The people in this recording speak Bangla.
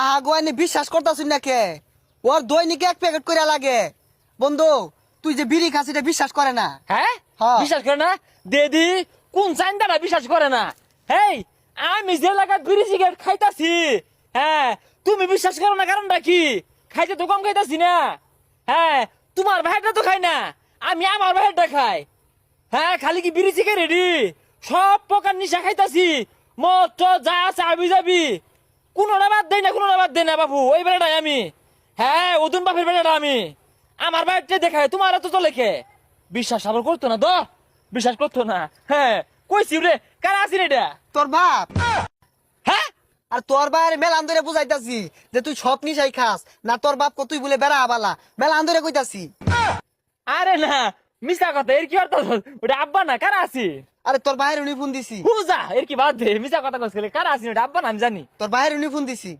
আগুয়ানি বিশ্বাস করতাছিস না কে? ওর দৈনিক 1 প্যাকেট করে লাগে। বন্ধু তুই যে বিড়ি খাস এটা বিশ্বাস করে না। হ্যাঁ হ্যাঁ। বিশ্বাস করে না দেদি কোন চাইন্দাটা বিশ্বাস করে না হেই আমি যে লাগাত বিড়ি সিগারেট খাইতাছি হ্যাঁ তুমি বিশ্বাস করো না কারণটা কি খাইতে তো কম খাইতাছি না হ্যাঁ তোমার ভাইটা তো খাই না আমি আমার ভাইটা খাই হ্যাঁ খালি কি বিড়ি সিগারেটই সব প্রকার নিশা খাইতাছি মদ টদ যা আছে আবি যাবি কোনোটা বাদ দেয় না কোনোটা বাদ দেয় না বাবু ওই বেড়াটাই আমি হ্যাঁ ওদুন বাপের বেড়াটা আমি আমার বাড়িতে দেখায় তোমার তো চলে খে বিশ্বাস আবার করতো না তো বিশ্বাস করতো না হ্যাঁ কইছি রে কারা আছিস এটা তোর বাপ হ্যাঁ আর তোর বাইরে মেলা আন্দরে বুঝাইতাছি যে তুই সব নিশাই খাস না। তোর বাপ তুই বলে বেড়া আবালা মেলা আন্দরে কইতাছি। আরে না মিশা কথা এর কি অর্থ ওটা আব্বা না কারা আছি আরে তোর বাইরে উনি ফোন দিছি। হুজা এর কি বাদ দে মিশা কথা কইছিলে কারা আছি ওটা আব্বা না আমি জানি তোর বাইরে উনি ফোন দিছি।